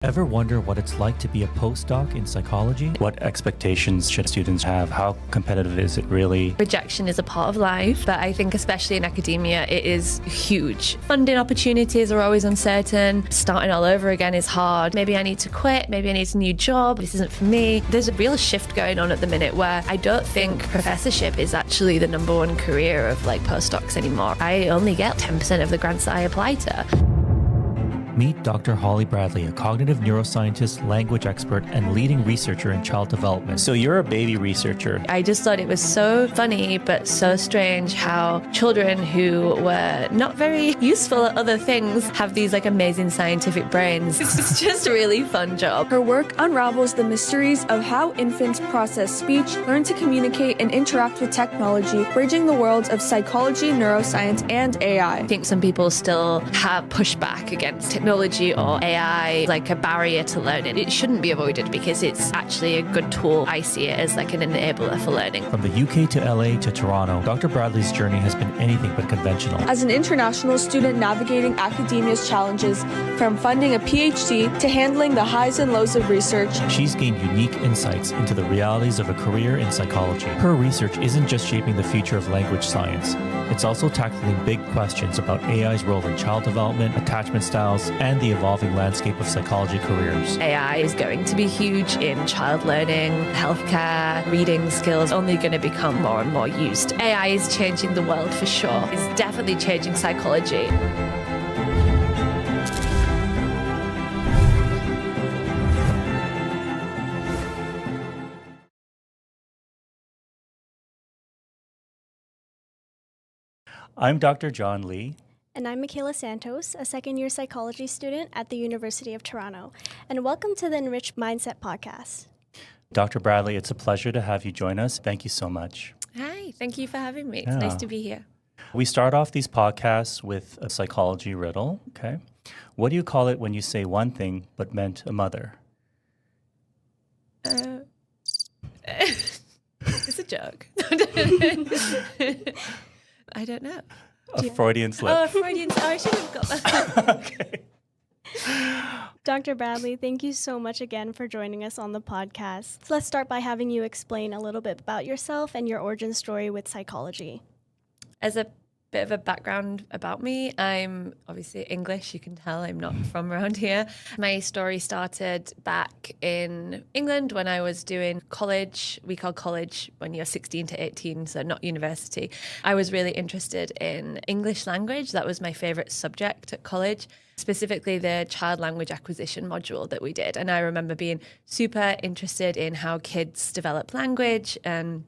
Ever wonder what it's like to be a postdoc in psychology? What expectations should students have? How competitive is it really? Rejection is a part of life, but I think especially in academia, it is huge. Funding opportunities are always uncertain. Starting all over again is hard. Maybe I need to quit. Maybe I need a new job. This isn't for me. There's a real shift going on at the minute where I don't think professorship is actually the number one career of postdocs anymore. I only get 10% of the grants that I apply to. Meet Dr. Holly Bradley, a cognitive neuroscientist, language expert, and leading researcher in child development. So you're a baby researcher. I just thought it was so funny, but so strange how children who were not very useful at other things have these amazing scientific brains. It's just a really fun job. Her work unravels the mysteries of how infants process speech, learn to communicate, and interact with technology, bridging the worlds of psychology, neuroscience, and AI. I think some people still have pushback against technology or AI like a barrier to learning. It shouldn't be avoided because it's actually a good tool. I see it as an enabler for learning. From the UK to LA to Toronto, Dr. Bradley's journey has been anything but conventional. As an international student navigating academia's challenges, from funding a PhD to handling the highs and lows of research, she's gained unique insights into the realities of a career in psychology. Her research isn't just shaping the future of language science. It's also tackling big questions about AI's role in child development, attachment styles, and the evolving landscape of psychology careers. AI is going to be huge in child learning, healthcare, reading skills, only going to become more and more used. AI is changing the world for sure. It's definitely changing psychology. I'm Dr. John Lee. And I'm Mikaela Santos, a second-year psychology student at the University of Toronto. And welcome to the Enriched Mindset Podcast. Dr. Bradley, it's a pleasure to have you join us. Thank you so much. Hi, thank you for having me. It's nice to be here. We start off these podcasts with a psychology riddle, okay? What do you call it when you say one thing but meant a mother? It's a joke. I don't know. A Freudian slip. Oh, a Freudian slip. Oh, I should have got that. Okay. Dr. Bradley, thank you so much again for joining us on the podcast. So let's start by having you explain a little bit about yourself and your origin story with psychology. As a bit of a background about me, I'm obviously English. You can tell I'm not from around here. My story started back in England when I was doing college. We call college when you're 16 to 18, so not university. I was really interested in English language. That was my favorite subject at college, specifically the child language acquisition module that we did. And I remember being super interested in how kids develop language, and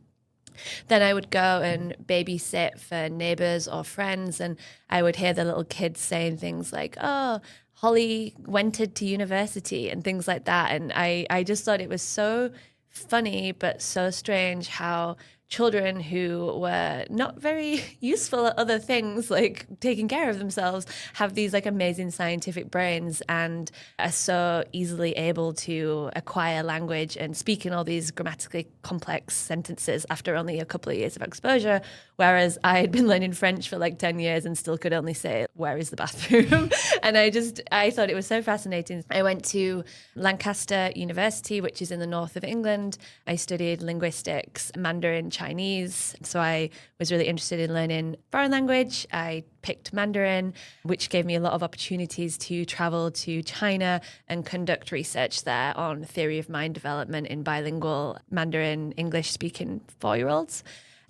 then I would go and babysit for neighbours or friends, and I would hear the little kids saying things like, oh, Holly went to university and things like that. And I just thought it was so funny but so strange how children who were not very useful at other things like taking care of themselves have these amazing scientific brains and are so easily able to acquire language and speak in all these grammatically complex sentences after only a couple of years of exposure, whereas I had been learning French for 10 years and still could only say, where is the bathroom? And I thought it was so fascinating. I went to Lancaster University, which is in the north of England. I studied linguistics, Mandarin, Chinese. So I was really interested in learning foreign language. I picked Mandarin, which gave me a lot of opportunities to travel to China and conduct research there on theory of mind development in bilingual Mandarin English-speaking 4-year-olds.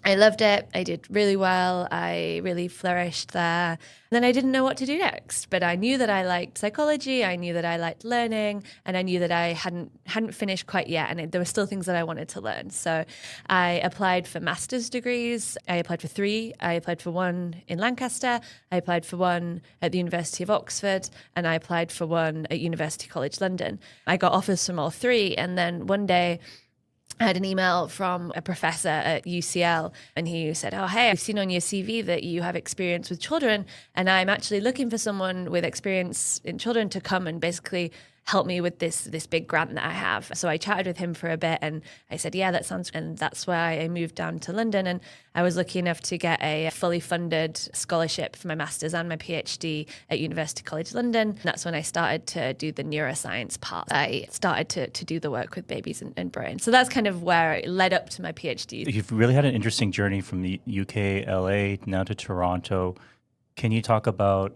I loved it. I did really well. I really flourished there. And then I didn't know what to do next, but I knew that I liked psychology. I knew that I liked learning, and I knew that I hadn't finished quite yet, and there were still things that I wanted to learn. So I applied for master's degrees. I applied for 3. I applied for 1 in Lancaster. I applied for 1 at the University of Oxford, and I applied for 1 at University College London. I got offers from all 3, and then one day I had an email from a professor at UCL, and he said, oh, hey, I've seen on your CV that you have experience with children, and I'm actually looking for someone with experience in children to come and basically help me with this big grant that I have. So I chatted with him for a bit and I said, yeah, that sounds, and that's why I moved down to London. And I was lucky enough to get a fully funded scholarship for my master's and my PhD at University College London. And that's when I started to do the neuroscience part. I started to do the work with babies and brain. So that's kind of where it led up to my PhD. You've really had an interesting journey from the UK, LA, now to Toronto. Can you talk about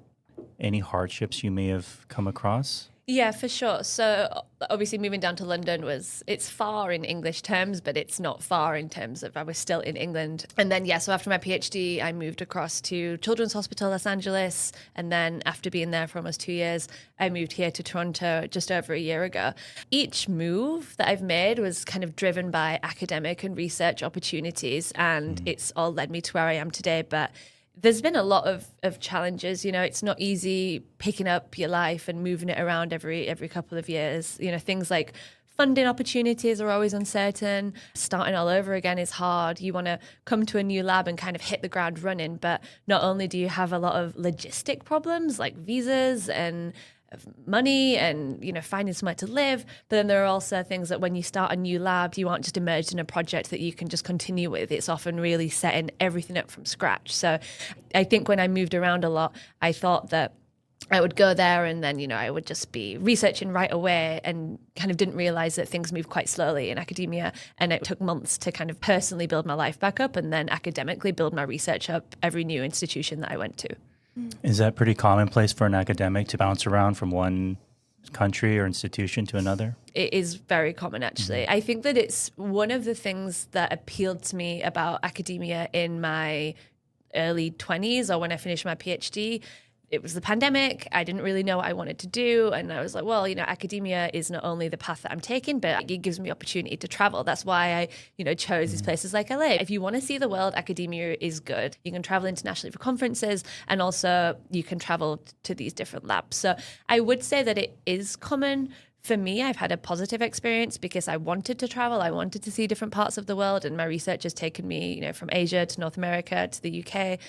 any hardships you may have come across? Yeah, for sure. So obviously moving down to London it's far in English terms, but it's not far in terms of I was still in England. And then, so after my PhD, I moved across to Children's Hospital Los Angeles. And then after being there for almost 2 years, I moved here to Toronto just over a year ago. Each move that I've made was kind of driven by academic and research opportunities. And it's all led me to where I am today. But there's been a lot of challenges. It's not easy picking up your life and moving it around every couple of years. Things like funding opportunities are always uncertain. Starting all over again is hard. You want to come to a new lab and kind of hit the ground running. But not only do you have a lot of logistic problems like visas and money and finding somewhere to live, but then there are also things that when you start a new lab, you aren't just immersed in a project that you can just continue with. It's often really setting everything up from scratch. So I think when I moved around a lot, I thought that I would go there and then I would just be researching right away, and kind of didn't realize that things move quite slowly in academia, and it took months to kind of personally build my life back up and then academically build my research up every new institution that I went to. Is that pretty commonplace for an academic to bounce around from one country or institution to another? It is very common, actually. Mm-hmm. I think that it's one of the things that appealed to me about academia in my early 20s or when I finished my PhD. It was the pandemic. I didn't really know what I wanted to do. And I was like, well, academia is not only the path that I'm taking, but it gives me opportunity to travel. That's why I, chose these places like LA. If you want to see the world, academia is good. You can travel internationally for conferences, and also you can travel to these different labs. So I would say that it is common. For me, I've had a positive experience because I wanted to travel. I wanted to see different parts of the world. And my research has taken me, from Asia to North America to the UK.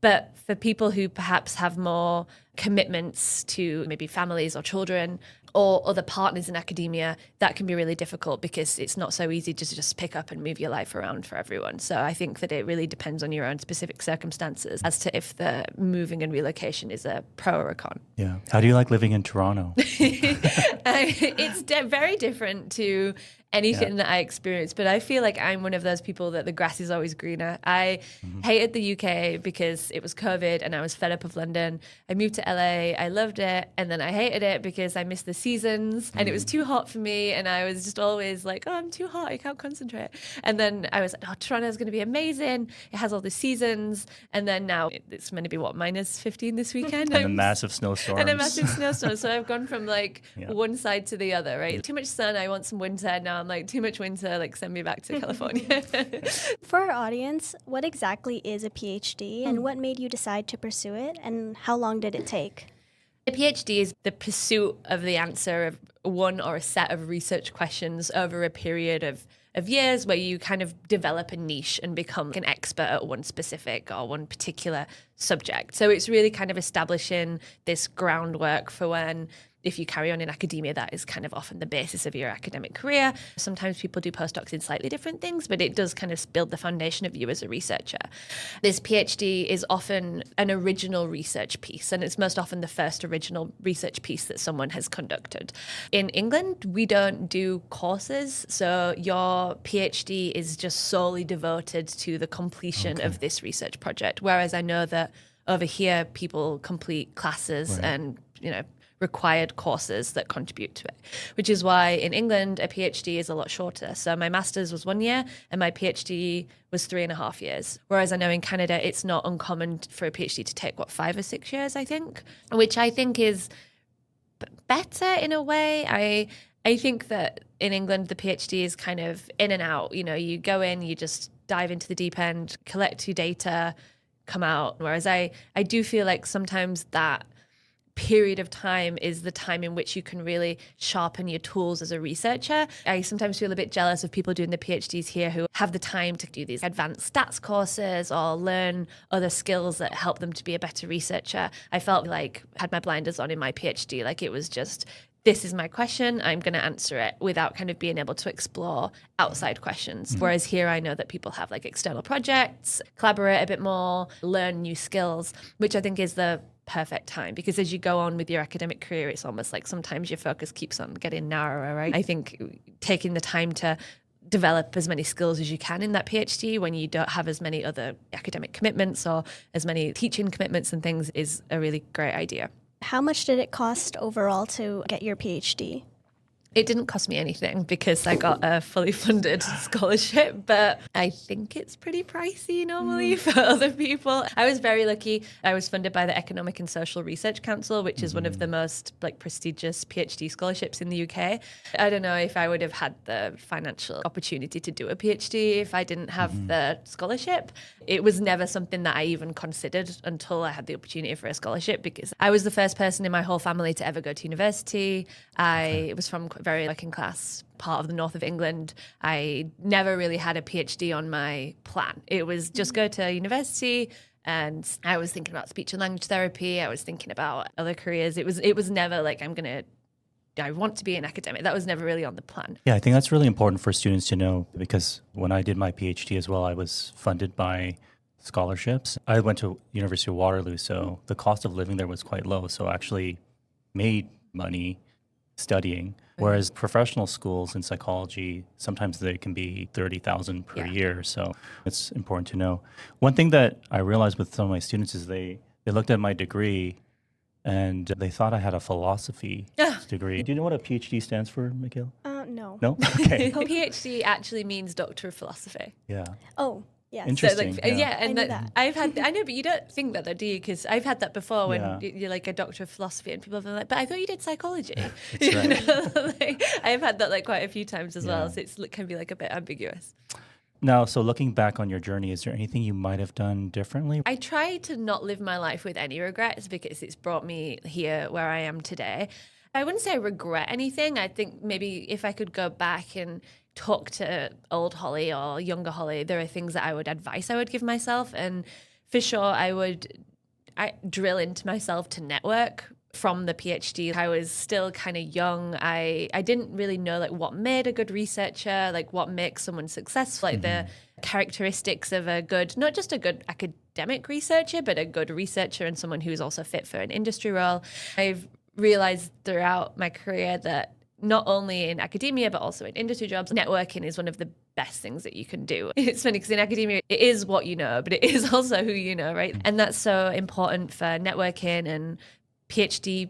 But for people who perhaps have more commitments to maybe families or children or other partners in academia, that can be really difficult because it's not so easy to just pick up and move your life around for everyone. So I think that it really depends on your own specific circumstances as to if the moving and relocation is a pro or a con. Yeah. How do you like living in Toronto? It's very different to anything that I experienced, but I feel like I'm one of those people that the grass is always greener. I hated the UK because it was COVID and I was fed up of London. I moved to LA, I loved it, and then I hated it because I missed the seasons and it was too hot for me, and I was just always like, I'm too hot, I can't concentrate. And then I was like, Toronto's going to be amazing. It has all the seasons. And then now it's going to be minus 15 this weekend. And a massive snowstorm. And a massive snowstorm. So I've gone from one side to the other, right? Too much sun, I want some winter. Now I'm like, too much winter, send me back to California. For our audience, what exactly is a PhD and what made you decide to pursue it, and how long did it take? A PhD is the pursuit of the answer of one or a set of research questions over a period of years where you kind of develop a niche and become an expert at one specific or one particular subject. So it's really kind of establishing this groundwork for when, if you carry on in academia, that is kind of often the basis of your academic career. Sometimes people do postdocs in slightly different things, but it does kind of build the foundation of you as a researcher. This PhD is often an original research piece, and it's most often the first original research piece that someone has conducted. In England, we don't do courses, so your PhD is just solely devoted to the completion of this research project, whereas I know that over here, people complete classes and, required courses that contribute to it, which is why in England, a PhD is a lot shorter. So my master's was 1 year and my PhD was 3.5 years. Whereas I know in Canada, it's not uncommon for a PhD to take, 5 or 6 years, I think, which I think is better in a way. I think that in England, the PhD is kind of in and out. You go in, you just dive into the deep end, collect your data, come out. Whereas I do feel like sometimes that period of time is the time in which you can really sharpen your tools as a researcher. I sometimes feel a bit jealous of people doing the PhDs here who have the time to do these advanced stats courses or learn other skills that help them to be a better researcher. I felt like I had my blinders on in my PhD, like it was just this is my question, I'm going to answer it without kind of being able to explore outside questions. Whereas here I know that people have like external projects, collaborate a bit more, learn new skills, which I think is the perfect time, because as you go on with your academic career, it's almost like sometimes your focus keeps on getting narrower, right? I think taking the time to develop as many skills as you can in that PhD when you don't have as many other academic commitments or as many teaching commitments and things is a really great idea. How much did it cost overall to get your PhD? It didn't cost me anything because I got a fully funded scholarship, but I think it's pretty pricey normally for other people. I was very lucky. I was funded by the Economic and Social Research Council, which is one of the most like prestigious PhD scholarships in the UK. I don't know if I would have had the financial opportunity to do a PhD if I didn't have the scholarship. It was never something that I even considered until I had the opportunity for a scholarship, because I was the first person in my whole family to ever go to university. I was from very working class part of the north of England. I never really had a PhD on my plan. It was just go to university, and I was thinking about speech and language therapy. I was thinking about other careers. It was never like I want to be an academic. That was never really on the plan. Yeah, I think that's really important for students to know, because when I did my PhD as well, I was funded by scholarships. I went to University of Waterloo, so the cost of living there was quite low. So I actually made money studying, whereas professional schools in psychology, sometimes they can be $30,000 per year. So it's important to know. One thing that I realized with some of my students is they looked at my degree and they thought I had a philosophy degree. Do you know what a PhD stands for, Mikaela? No. No? Okay. PhD actually means Doctor of Philosophy. Yeah. Oh, yes. Interesting. So and I knew that. I know, but you don't think that though, do you? Because I've had that before when Yeah. you're like a doctor of philosophy and people are like, but I thought you did psychology. That's right. Like, I've had that like quite a few times as well, Yeah. so it can be like a bit ambiguous. Now, so looking back on your journey, is there anything you might have done differently? I try to not live my life with any regrets because it's brought me here where I am today. I wouldn't say I regret anything. I think maybe if I could go back and talk to old Holly or younger Holly, there are things that I would give myself. And for sure, I drill into myself to network. From the PhD, I was still kind of young. I didn't really know like what made a good researcher, like what makes someone successful, like the characteristics of a good, not just a good academic researcher, but a good researcher and someone who's also fit for an industry role. I've realized throughout my career that not only in academia, but also in industry jobs, networking is one of the best things that you can do. It's funny because in academia, it is what you know, but it is also who you know, right? And that's so important for networking and PhD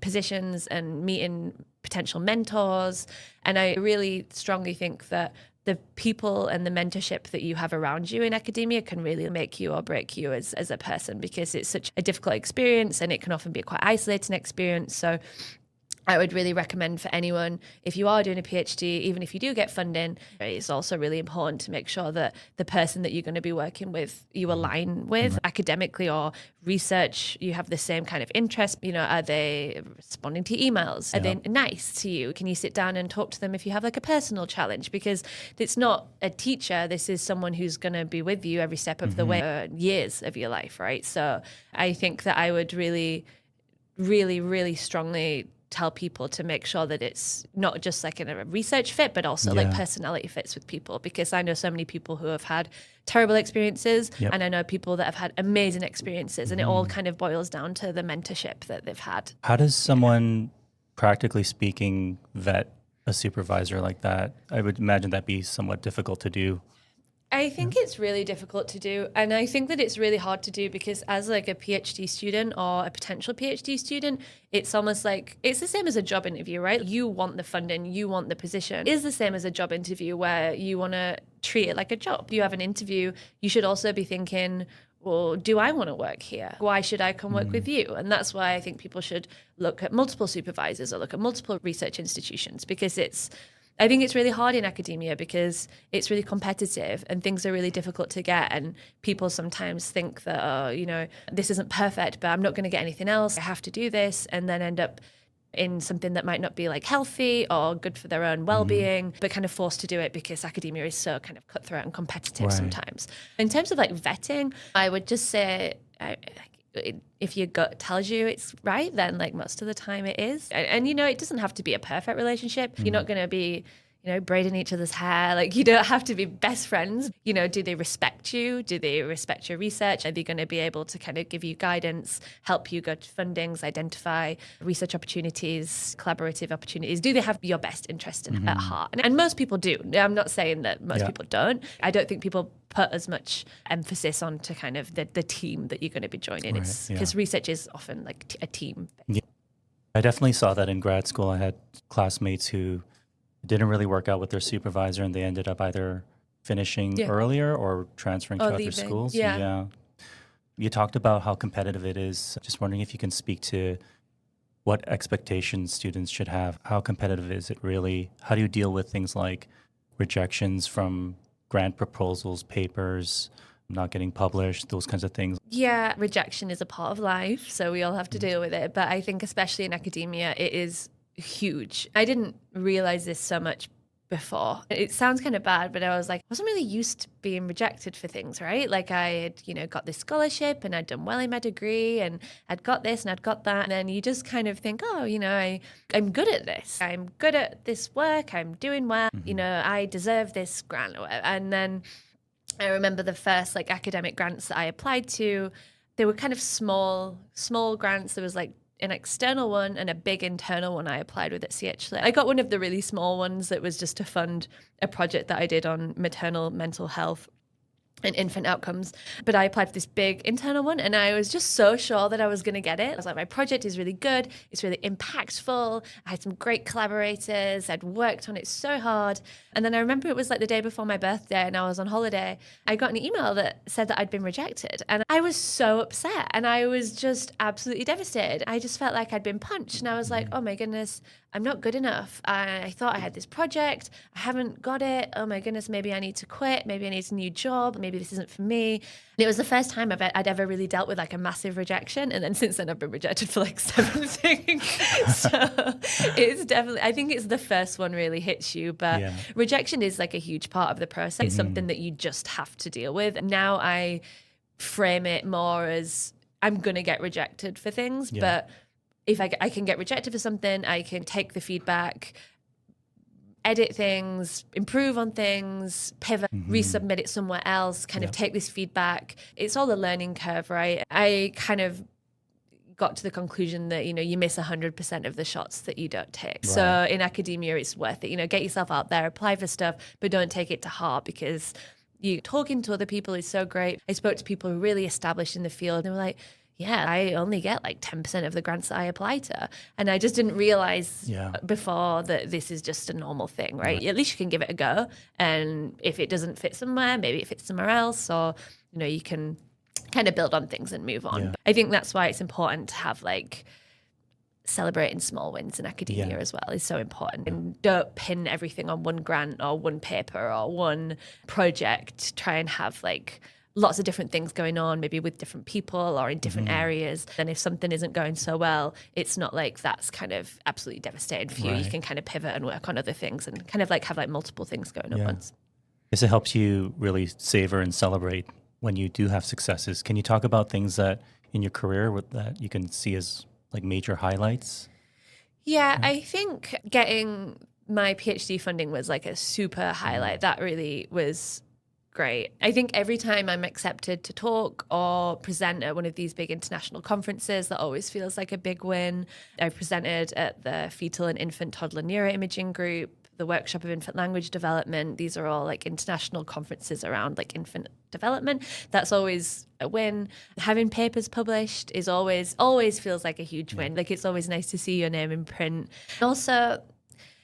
positions and meeting potential mentors. And I really strongly think that the people and the mentorship that you have around you in academia can really make you or break you as a person, because it's such a difficult experience and it can often be a quite isolating experience. So I would really recommend for anyone, if you are doing a PhD, even if you do get funding, it's also really important to make sure that the person that you're going to be working with, you align with academically or research, you have the same kind of interest. You know, are they responding to emails? Are they nice to you? Can you sit down and talk to them if you have like a personal challenge? Because it's not a teacher. This is someone who's going to be with you every step of the way, years of your life, right? So I think that I would really, really, really strongly tell people to make sure that it's not just like a research fit, but also like personality fits with people, because I know so many people who have had terrible experiences and I know people that have had amazing experiences, and it all kind of boils down to the mentorship that they've had. How does someone, practically speaking, vet a supervisor like that? I would imagine that'd be somewhat difficult to do. I think it's really difficult to do. And I think that it's really hard to do because as like a PhD student or a potential PhD student, it's almost like, it's the same as a job interview, right? You want the funding, you want the position. It's the same as a job interview where you want to treat it like a job. If you have an interview, you should also be thinking, well, do I want to work here? Why should I come work with you? And that's why I think people should look at multiple supervisors or look at multiple research institutions, because I think it's really hard in academia because it's really competitive and things are really difficult to get. And people sometimes think that, this isn't perfect, but I'm not going to get anything else. I have to do this, and then end up in something that might not be like healthy or good for their own well-being, but kind of forced to do it because academia is so kind of cutthroat and competitive sometimes. In terms of like vetting, I would just say, if your gut tells you it's right, then like most of the time it is. And you know, it doesn't have to be a perfect relationship. You're not going to be, you know, braiding each other's hair. Like, you don't have to be best friends. You know, do they respect you? Do they respect your research? Are they going to be able to kind of give you guidance, help you go to fundings, identify research opportunities, collaborative opportunities? Do they have your best interest at heart? And most people do. I'm not saying that most people don't. I don't think people put as much emphasis on to kind of the team that you're going to be joining. Right, It's because research is often like a team. Yeah. I definitely saw that in grad school. I had classmates who didn't really work out with their supervisor, and they ended up either finishing earlier or transferring to other leaving. schools. Yeah. You talked about how competitive it is. Just wondering if you can speak to what expectations students should have. How competitive is it really? How do you deal with things like rejections from grant proposals, papers, not getting published, those kinds of things? Yeah, rejection is a part of life, so we all have to deal with it. But I think especially in academia, it is huge. I didn't realize this so much before. It sounds kind of bad, but I was like, I wasn't really used to being rejected for things, right? Like I had, you know, got this scholarship and I'd done well in my degree and I'd got this and I'd got that. And then you just kind of think, oh, you know, I'm good at this. I'm good at this work. I'm doing well. You know, I deserve this grant or whatever. And then I remember the first like academic grants that I applied to, they were kind of small grants. There was like an external one and a big internal one I applied with at CH. I got one of the really small ones that was just to fund a project that I did on maternal mental health and infant outcomes. But I applied for this big internal one and I was just so sure that I was going to get it. I was like, my project is really good. It's really impactful. I had some great collaborators. I'd worked on it so hard. And then I remember it was like the day before my birthday and I was on holiday. I got an email that said that I'd been rejected. And I was so upset and I was just absolutely devastated. I just felt like I'd been punched. And I was like, oh my goodness, I'm not good enough. I thought I had this project. I haven't got it. Oh my goodness, maybe I need to quit. Maybe I need a new job. Maybe this isn't for me. And it was the first time I'd ever really dealt with like a massive rejection. And then since then I've been rejected for like 7 things. So it's definitely, I think it's the first one really hits you. But rejection is like a huge part of the process. It's something that you just have to deal with. Now I frame it more as I'm going to get rejected for things, but if I can get rejected for something, I can take the feedback, edit things, improve on things, pivot, resubmit it somewhere else, kind of take this feedback. It's all a learning curve, right? I kind of got to the conclusion that, you know, you miss 100% of the shots that you don't take. Right. So in academia, it's worth it. You know, get yourself out there, apply for stuff, but don't take it to heart because you talking to other people is so great. I spoke to people who are really established in the field and they were like, yeah, I only get like 10% of the grants that I apply to. And I just didn't realize before that this is just a normal thing, right? At least you can give it a go. And if it doesn't fit somewhere, maybe it fits somewhere else, or, you know, you can kind of build on things and move on. I think that's why it's important to have like celebrating small wins in academia as well is so important. And don't pin everything on one grant or one paper or one project. Try and have like lots of different things going on, maybe with different people or in different areas. And if something isn't going so well, it's not like that's kind of absolutely devastating for you. You can kind of pivot and work on other things and kind of like have like multiple things going at once. Guess it helps you really savor and celebrate when you do have successes. Can you talk about things that in your career that you can see as like major highlights? Yeah, I think getting my PhD funding was like a super highlight. That really was great. I think every time I'm accepted to talk or present at one of these big international conferences, that always feels like a big win. I've presented at the Fetal and Infant Toddler Neuroimaging Group, the Workshop of Infant Language Development. These are all like international conferences around like infant development. That's always a win. Having papers published is always feels like a huge win. Like it's always nice to see your name in print. Also,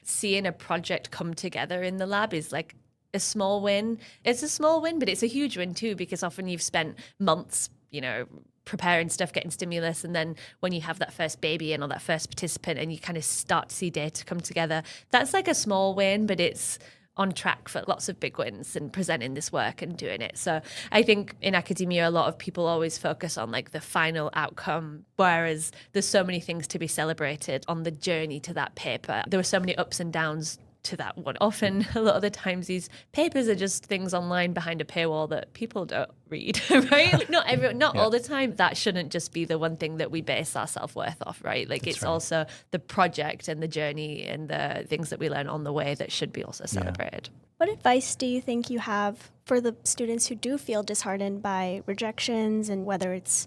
seeing a project come together in the lab is like a small win. It's a small win, but it's a huge win too, because often you've spent months, you know, preparing stuff, getting stimulus, and then when you have that first baby in or that first participant and you kind of start to see data come together, that's like a small win, but it's on track for lots of big wins and presenting this work and doing it. So I think in academia, a lot of people always focus on like the final outcome, whereas there's so many things to be celebrated on the journey to that paper. There were so many ups and downs to that one. Often, a lot of the times, these papers are just things online behind a paywall that people don't read, right? Not all the time. That shouldn't just be the one thing that we base our self-worth off, right? Like it's also the project and the journey and the things that we learn on the way that should be also celebrated. What advice do you think you have for the students who do feel disheartened by rejections, and whether it's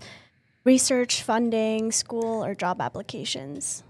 research, funding, school, or job applications?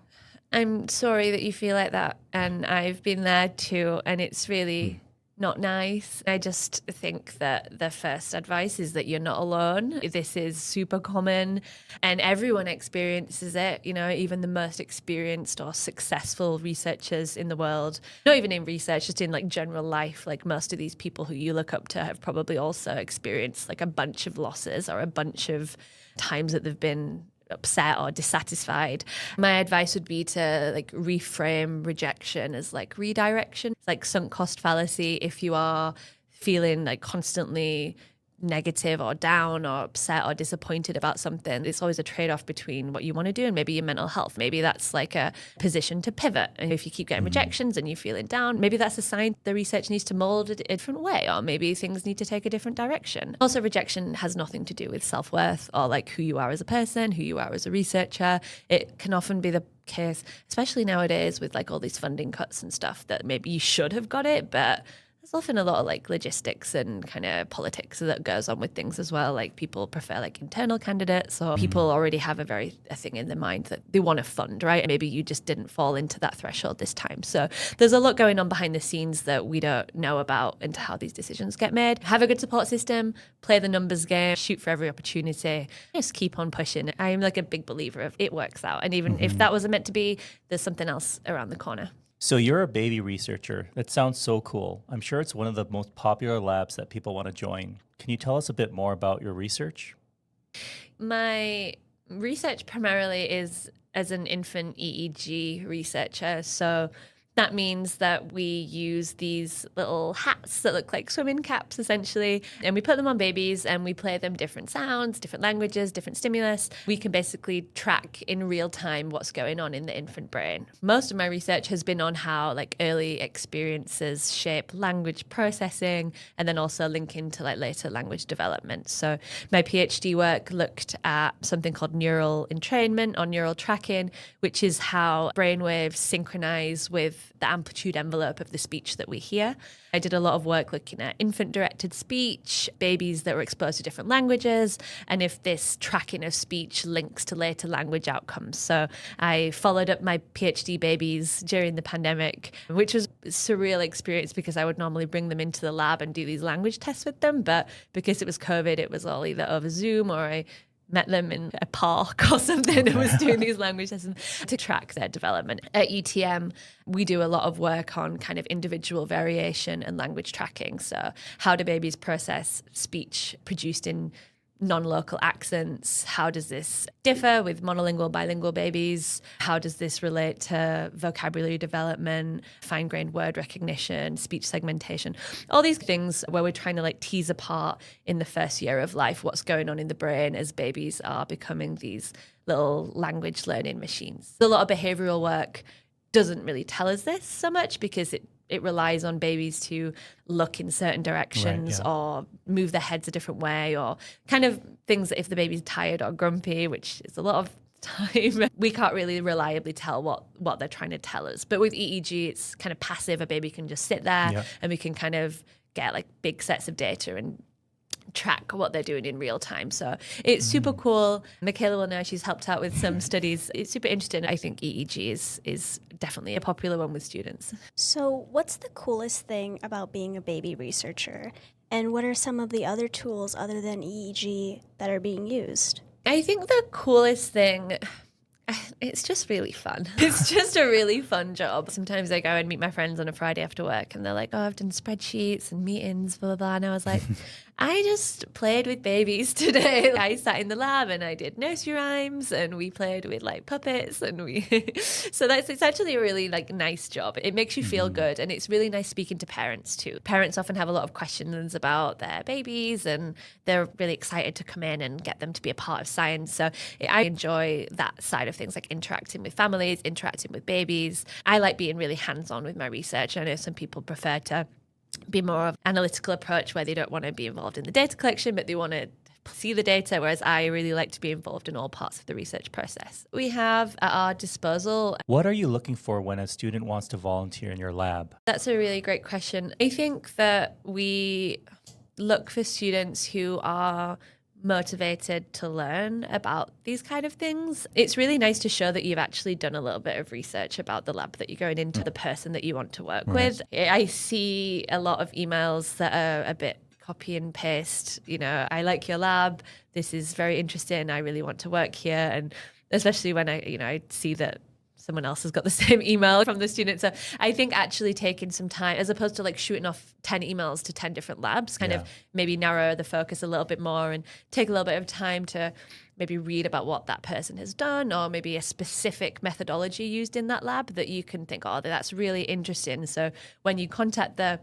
I'm sorry that you feel like that, and I've been there too, and it's really not nice. I just think that the first advice is that you're not alone. This is super common, and everyone experiences it, you know, even the most experienced or successful researchers in the world, not even in research, just in like general life, like most of these people who you look up to have probably also experienced like a bunch of losses or a bunch of times that they've been upset or dissatisfied. My advice would be to like reframe rejection as like redirection. It's like sunk cost fallacy. If you are feeling like constantly negative or down or upset or disappointed about something, it's always a trade-off between what you want to do and maybe your mental health. Maybe that's like a position to pivot. And if you keep getting rejections and you're feeling down, maybe that's a sign the research needs to mold it a different way, or maybe things need to take a different direction. Also, rejection has nothing to do with self-worth or like who you are as a person, who you are as a researcher. It can often be the case, especially nowadays with like all these funding cuts and stuff, that maybe you should have got it, but there's often a lot of like logistics and kind of politics that goes on with things as well. Like people prefer like internal candidates, or people already have a thing in their mind that they want to fund, right? Maybe you just didn't fall into that threshold this time. So there's a lot going on behind the scenes that we don't know about into how these decisions get made. Have a good support system, play the numbers game, shoot for every opportunity, just keep on pushing. I'm like a big believer of it works out. And even if that wasn't meant to be, there's something else around the corner. So you're a baby researcher. That sounds so cool. I'm sure it's one of the most popular labs that people want to join. Can you tell us a bit more about your research? My research primarily is as an infant EEG researcher. So that means that we use these little hats that look like swimming caps, essentially, and we put them on babies and we play them different sounds, different languages, different stimulus. We can basically track in real time what's going on in the infant brain. Most of my research has been on how like early experiences shape language processing, and then also link into like later language development. So my PhD work looked at something called neural entrainment or neural tracking, which is how brainwaves synchronize with the amplitude envelope of the speech that we hear. I did a lot of work looking at infant-directed speech, babies that were exposed to different languages, and if this tracking of speech links to later language outcomes. So I followed up my PhD babies during the pandemic, which was a surreal experience because I would normally bring them into the lab and do these language tests with them, but because it was COVID, it was all either over Zoom or I met them in a park or something and was doing these language lessons to track their development. At UTM, we do a lot of work on kind of individual variation and language tracking. So how do babies process speech produced in non-local accents? How does this differ with monolingual, bilingual babies? How does this relate to vocabulary development, fine-grained word recognition, speech segmentation? All these things where we're trying to like tease apart in the first year of life what's going on in the brain as babies are becoming these little language learning machines. A lot of behavioral work doesn't really tell us this so much because it relies on babies to look in certain directions or move their heads a different way, or kind of things that if the baby's tired or grumpy, which is a lot of time, we can't really reliably tell what they're trying to tell us. But with EEG, it's kind of passive. A baby can just sit there and we can kind of get like big sets of data and track what they're doing in real time. So it's super cool. Mikaela will know, she's helped out with some studies. It's super interesting. I think EEG is definitely a popular one with students. So what's the coolest thing about being a baby researcher? And what are some of the other tools other than EEG that are being used? I think the coolest thing, it's just really fun. It's just a really fun job. Sometimes I go and meet my friends on a Friday after work and they're like, oh, I've done spreadsheets and meetings, blah, blah, blah. And I was like, I just played with babies today. I sat in the lab and I did nursery rhymes and we played with like puppets and so it's actually a really like nice job. It makes you feel good, and it's really nice speaking to parents too. Parents often have a lot of questions about their babies and they're really excited to come in and get them to be a part of science. So I enjoy that side of things, like interacting with families, interacting with babies. I like being really hands-on with my research. I know some people prefer to be more of an analytical approach where they don't want to be involved in the data collection, but they want to see the data, whereas I really like to be involved in all parts of the research process. We have at our disposal. What are you looking for when a student wants to volunteer in your lab? That's a really great question. I think that we look for students who are motivated to learn about these kind of things. It's really nice to show that you've actually done a little bit of research about the lab that you're going into, the person that you want to work with. I see a lot of emails that are a bit copy and paste, I like your lab, this is very interesting, I really want to work here. And especially when I see that someone else has got the same email from the student. So I think actually taking some time, as opposed to like shooting off 10 emails to 10 different labs, kind of maybe narrow the focus a little bit more and take a little bit of time to maybe read about what that person has done, or maybe a specific methodology used in that lab that you can think, oh, that's really interesting. So when you contact the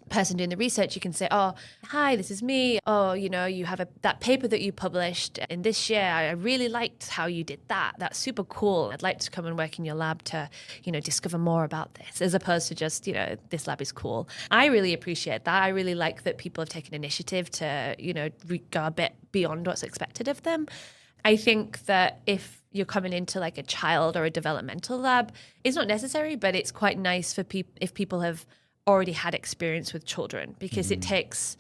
person doing the research, you can say, oh, hi, this is me. Oh, you have that paper that you published in this year. I really liked how you did that. That's super cool. I'd like to come and work in your lab to, discover more about this, as opposed to just, this lab is cool. I really appreciate that. I really like that people have taken initiative to, go a bit beyond what's expected of them. I think that if you're coming into like a child or a developmental lab, it's not necessary, but it's quite nice for if people have already had experience with children, because it's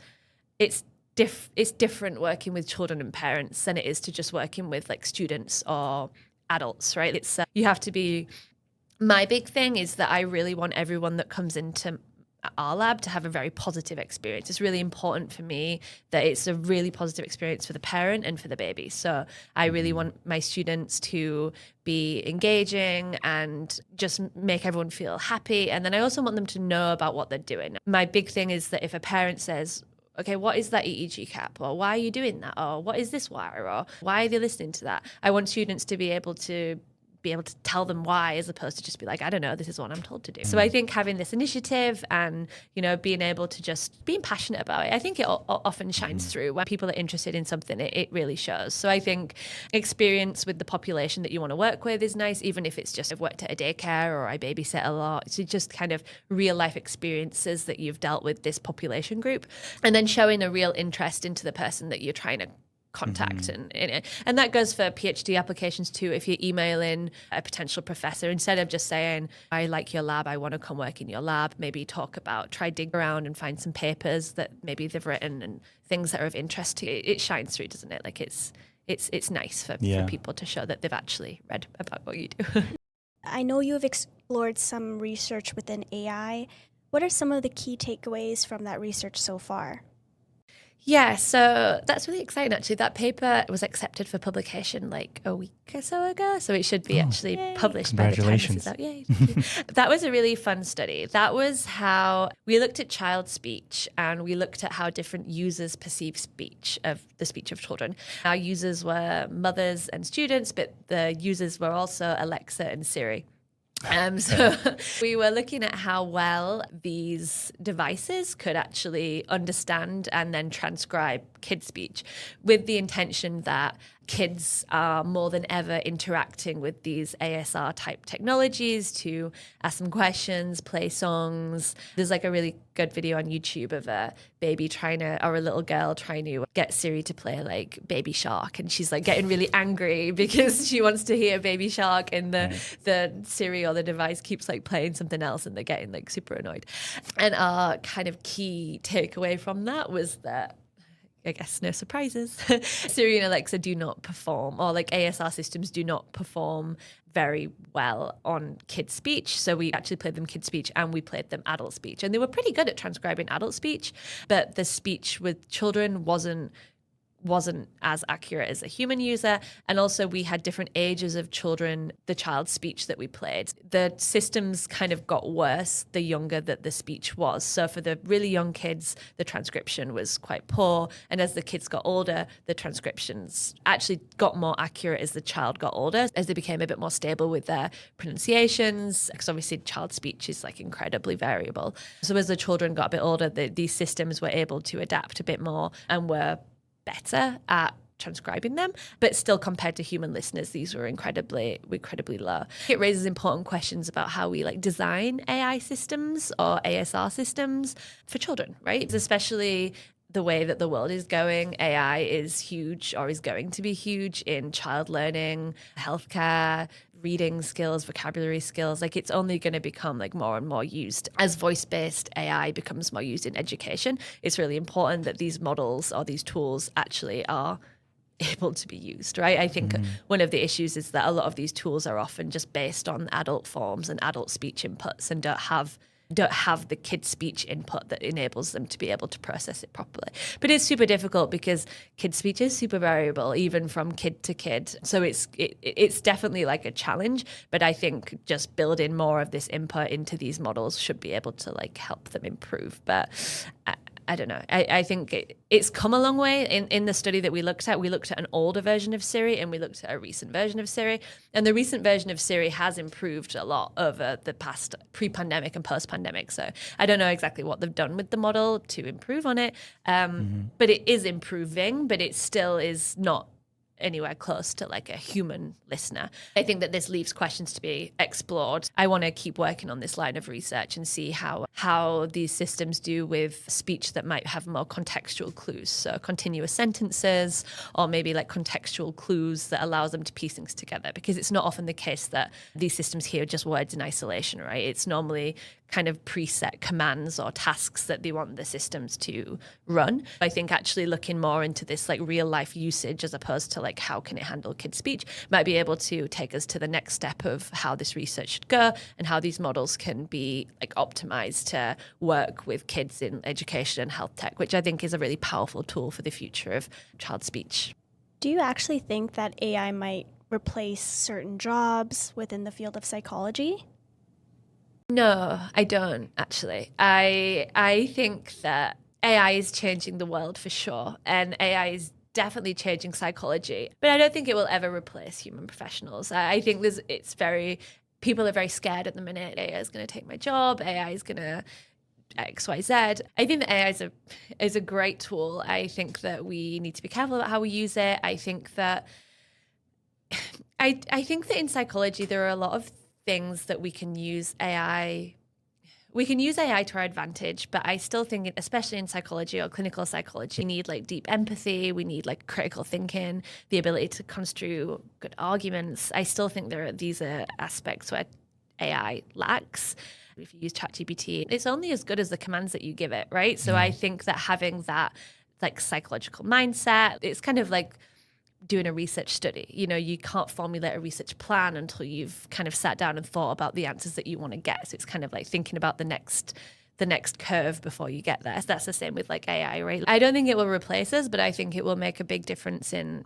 different working with children and parents than it is to just working with like students or adults, right? It's you have to be. My big thing is that I really want everyone that comes into our lab to have a very positive experience. It's really important for me that it's a really positive experience for the parent and for the baby. So I really want my students to be engaging and just make everyone feel happy. And then I also want them to know about what they're doing. My big thing is that if a parent says, okay, what is that EEG cap? Or why are you doing that? Or what is this wire? Or why are they listening to that? I want students to be able to tell them why, as opposed to just be like, I don't know, this is what I'm told to do. So I think having this initiative and, being able to just being passionate about it, I think it often shines through. When people are interested in something, it really shows. So I think experience with the population that you want to work with is nice, even if it's just I've worked at a daycare or I babysit a lot. So just kind of real life experiences that you've dealt with this population group, and then showing a real interest into the person that you're trying to contact. And that goes for PhD applications too. If you're emailing a potential professor, instead of just saying, I like your lab, I want to come work in your lab, maybe try dig around and find some papers that maybe they've written and things that are of interest to you. It shines through, doesn't it? Like it's nice for people to show that they've actually read about what you do. I know you have explored some research within AI. What are some of the key takeaways from that research so far? Yeah, so that's really exciting, actually. That paper was accepted for publication like a week or so ago, so it should be actually published by the time this is out. Yay. That was a really fun study. That was how we looked at child speech, and we looked at how different users perceive the speech of children. Our users were mothers and students, but the users were also Alexa and Siri. So we were looking at how well these devices could actually understand and then transcribe kid speech, with the intention that kids are more than ever interacting with these ASR type technologies to ask them questions, play songs. There's like a really good video on YouTube of a baby or a little girl trying to get Siri to play like Baby Shark, and she's like getting really angry because she wants to hear Baby Shark, and the Siri or the device keeps like playing something else, and they're getting like super annoyed. And our kind of key takeaway from that was that, I guess no surprises, Siri and Alexa do not perform, or like ASR systems do not perform very well on kid speech. So we actually played them kid speech and we played them adult speech. And they were pretty good at transcribing adult speech, but the speech with children wasn't wasn't as accurate as a human user. And also we had different ages of children, the child's speech that we played. The systems kind of got worse the younger that the speech was. So for the really young kids, the transcription was quite poor. And as the kids got older, the transcriptions actually got more accurate as the child got older, as they became a bit more stable with their pronunciations, because obviously child speech is like incredibly variable. So as the children got a bit older, these systems were able to adapt a bit more and were better at transcribing them, but still compared to human listeners, these were incredibly low. It raises important questions about how we like design AI systems or ASR systems for children, right? Especially the way that the world is going. AI is huge, or is going to be huge, in child learning, healthcare, reading skills, vocabulary skills. Like, it's only going to become like more and more used as voice-based AI becomes more used in education. It's really important that these models or these tools actually are able to be used, right? I think one of the issues is that a lot of these tools are often just based on adult forms and adult speech inputs and don't have the kid speech input that enables them to be able to process it properly. But it's super difficult because kid speech is super variable, even from kid to kid. So it's definitely like a challenge, but I think just building more of this input into these models should be able to like help them improve. But I don't know. I think it's come a long way. In the study that we looked at an older version of Siri and we looked at a recent version of Siri. And the recent version of Siri has improved a lot over the past pre-pandemic and post-pandemic. So I don't know exactly what they've done with the model to improve on it. But it is improving, but it still is not anywhere close to like a human listener. I think that this leaves questions to be explored. I want to keep working on this line of research and see how these systems do with speech that might have more contextual clues. So continuous sentences, or maybe like contextual clues that allows them to piece things together, because it's not often the case that these systems hear just words in isolation, right? It's normally kind of preset commands or tasks that they want the systems to run. I think actually looking more into this like real life usage as opposed to like how can it handle kid speech might be able to take us to the next step of how this research should go and how these models can be like optimized to work with kids in education and health tech, which I think is a really powerful tool for the future of child speech. Do you actually think that AI might replace certain jobs within the field of psychology? No, I don't actually. I think that AI is changing the world for sure, and AI is definitely changing psychology, but I don't think it will ever replace human professionals. I think people are very scared at the minute. AI is going to take my job. AI is going to XYZ. I think that AI is a great tool. I think that we need to be careful about how we use it. I think that in psychology there are a lot of things that we can use AI to our advantage, but I still think, especially in psychology or clinical psychology, we need like deep empathy, we need like critical thinking, the ability to construe good arguments. I still think these are aspects where AI lacks. If you use ChatGPT, it's only as good as the commands that you give it, right? So I think that having that like psychological mindset, it's kind of like doing a research study. You know, you can't formulate a research plan until you've kind of sat down and thought about the answers that you want to get. So it's kind of like thinking about the next curve before you get there. So that's the same with like AI, right? I don't think it will replace us, but I think it will make a big difference in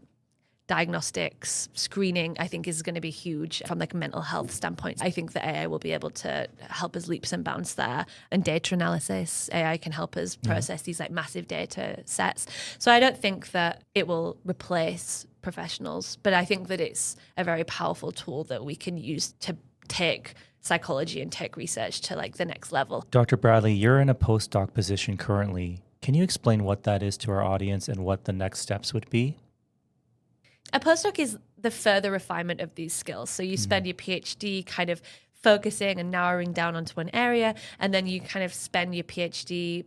diagnostics, screening. I think is going to be huge from like a mental health standpoint. I think that AI will be able to help us leaps and bounds there. And data analysis, AI can help us process these like massive data sets. So I don't think that it will replace professionals, but I think that it's a very powerful tool that we can use to take psychology and take research to like the next level. Dr. Bradley, you're in a postdoc position currently. Can you explain what that is to our audience and what the next steps would be? A postdoc is the further refinement of these skills. So you spend your PhD kind of focusing and narrowing down onto one area, and then you kind of spend your postdoc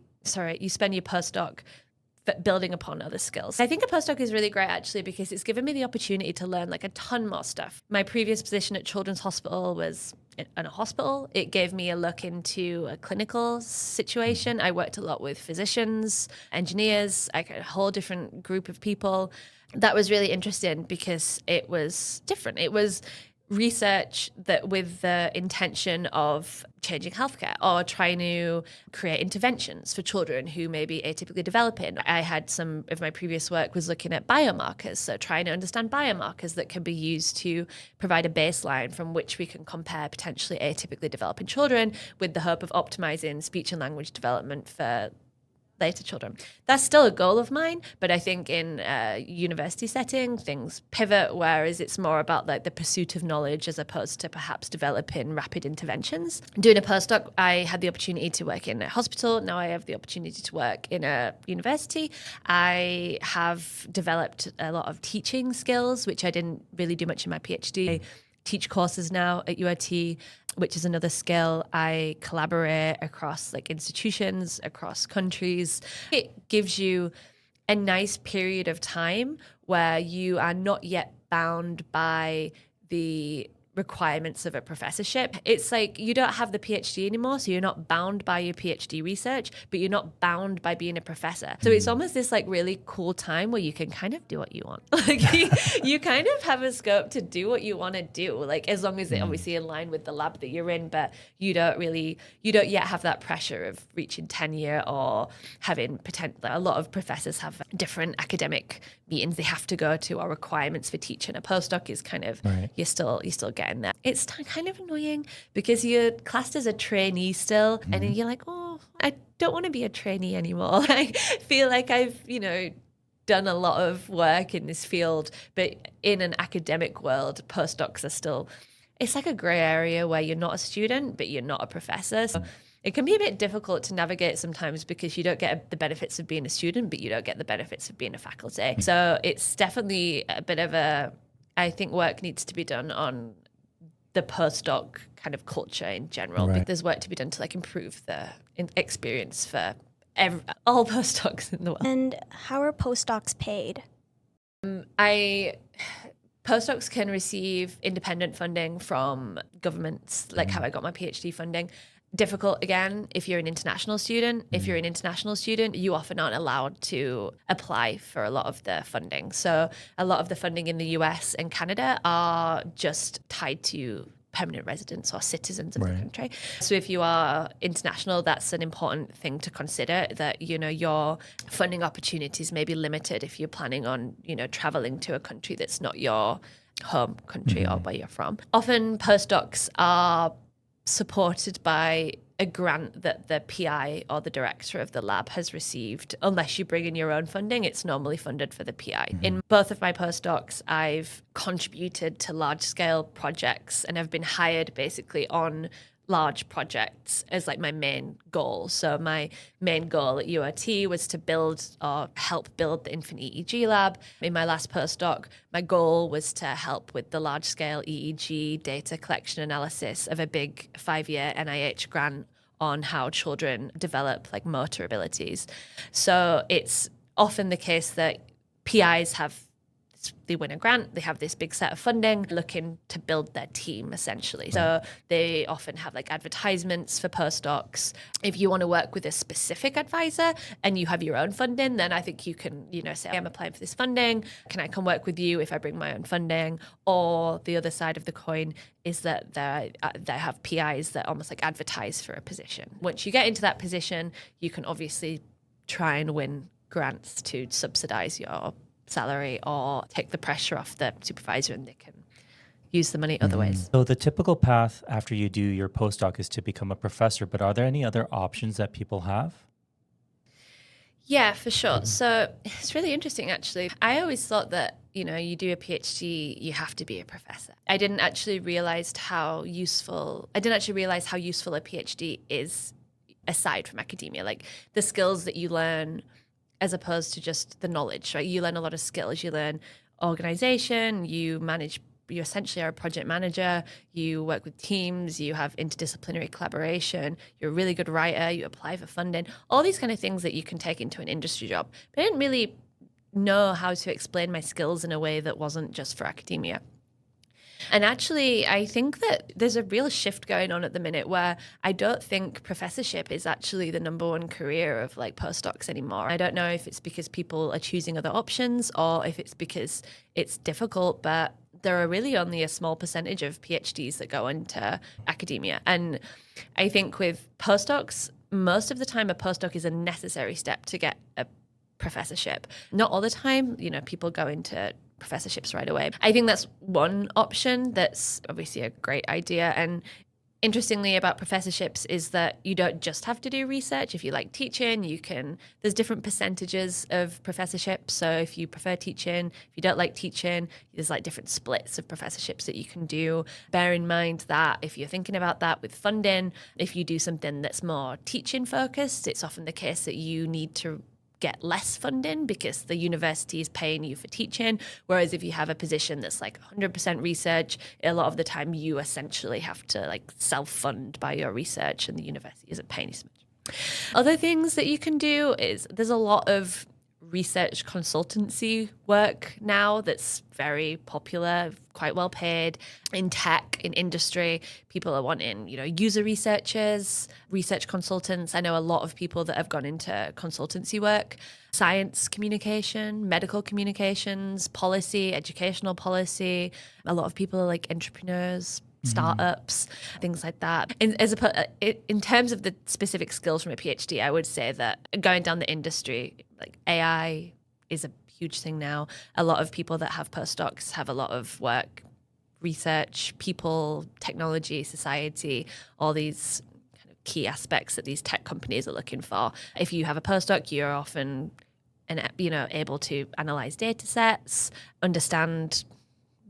building upon other skills. I think a postdoc is really great actually because it's given me the opportunity to learn like a ton more stuff. My previous position at Children's Hospital was in a hospital. It gave me a look into a clinical situation. I worked a lot with physicians, engineers, like a whole different group of people. That was really interesting because it was different. It was research that with the intention of changing healthcare or trying to create interventions for children who may be atypically developing. I had some of my previous work was looking at biomarkers, so trying to understand biomarkers that can be used to provide a baseline from which we can compare potentially atypically developing children with the hope of optimizing speech and language development for later children. That's still a goal of mine, but I think in a university setting, things pivot, whereas it's more about like the pursuit of knowledge as opposed to perhaps developing rapid interventions. Doing a postdoc, I had the opportunity to work in a hospital. Now I have the opportunity to work in a university. I have developed a lot of teaching skills, which I didn't really do much in my PhD. I teach courses now at UIT, which is another skill. I collaborate across like institutions, across countries. It gives you a nice period of time where you are not yet bound by the requirements of a professorship. It's like you don't have the PhD anymore, so you're not bound by your PhD research, but you're not bound by being a professor. So it's almost this like really cool time where you can kind of do what you want. Like you kind of have a scope to do what you want to do, like as long as it obviously in line with the lab that you're in, but you don't yet have that pressure of reaching tenure or having potential. A lot of professors have different academic meetings they have to go to or requirements for teaching. A postdoc is kind of you're still getting there. It's kind of annoying because you're classed as a trainee still, and then you're like, oh, I don't want to be a trainee anymore. I feel like I've done a lot of work in this field, but in an academic world, postdocs are still, it's like a grey area where you're not a student, but you're not a professor. So it can be a bit difficult to navigate sometimes because you don't get the benefits of being a student, but you don't get the benefits of being a faculty. So it's definitely a bit of I think work needs to be done on the postdoc kind of culture in general. Right. There's work to be done to like improve the experience for all postdocs in the world. And how are postdocs paid? Postdocs can receive independent funding from governments, like how I got my PhD funding. Difficult, again, if you're an international student. If you're an international student, you often aren't allowed to apply for a lot of the funding. So a lot of the funding in the US and Canada are just tied to permanent residents or citizens of the country. So if you are international, that's an important thing to consider, that, your funding opportunities may be limited if you're planning on, traveling to a country that's not your home country or where you're from. Often postdocs are supported by a grant that the PI or the director of the lab has received. Unless you bring in your own funding, it's normally funded for the PI. In both of my postdocs, I've contributed to large-scale projects and have been hired basically on large projects as like my main goal. So my main goal at UIT was to build or help build the infant EEG lab. In my last postdoc, my goal was to help with the large scale EEG data collection analysis of a big 5-year NIH grant on how children develop like motor abilities. So it's often the case that PIs they win a grant, they have this big set of funding, looking to build their team essentially. So they often have like advertisements for postdocs. If you want to work with a specific advisor and you have your own funding, then I think you can, say, I'm applying for this funding. Can I come work with you if I bring my own funding? Or the other side of the coin is that they have PIs that almost like advertise for a position. Once you get into that position, you can obviously try and win grants to subsidize your salary or take the pressure off the supervisor, and they can use the money other ways. So the typical path after you do your postdoc is to become a professor, but are there any other options that people have? Yeah, for sure. So it's really interesting, actually. I always thought that, you do a PhD, you have to be a professor. I didn't actually realize how useful a PhD is aside from academia, like the skills that you learn as opposed to just the knowledge, right? You learn a lot of skills. You learn organization, you essentially are a project manager, you work with teams, you have interdisciplinary collaboration, you're a really good writer, you apply for funding, all these kind of things that you can take into an industry job. But I didn't really know how to explain my skills in a way that wasn't just for academia. And actually, I think that there's a real shift going on at the minute where I don't think professorship is actually the number one career of like postdocs anymore. I don't know if it's because people are choosing other options or if it's because it's difficult, but there are really only a small percentage of PhDs that go into academia. And I think with postdocs, most of the time a postdoc is a necessary step to get a professorship. Not all the time, people go into professorships right away. I think that's one option that's obviously a great idea. And interestingly about professorships is that you don't just have to do research. If you like teaching, there's different percentages of professorships. So if you prefer teaching, if you don't like teaching, there's like different splits of professorships that you can do. Bear in mind that if you're thinking about that with funding, if you do something that's more teaching focused, it's often the case that you need to get less funding because the university is paying you for teaching. Whereas if you have a position that's like 100% research, a lot of the time you essentially have to like self-fund by your research and the university isn't paying you so much. Other things that you can do is there's a lot of research consultancy work now that's very popular, quite well paid. In tech, in industry, people are wanting, user researchers, research consultants. I know a lot of people that have gone into consultancy work, science communication, medical communications, policy, educational policy. A lot of people are like entrepreneurs, startups, things like that. And in terms of the specific skills from a PhD, I would say that going down the industry, like AI is a huge thing now. A lot of people that have postdocs have a lot of work, research, people, technology, society, all these kind of key aspects that these tech companies are looking for. If you have a postdoc, you're often able to analyze data sets, understand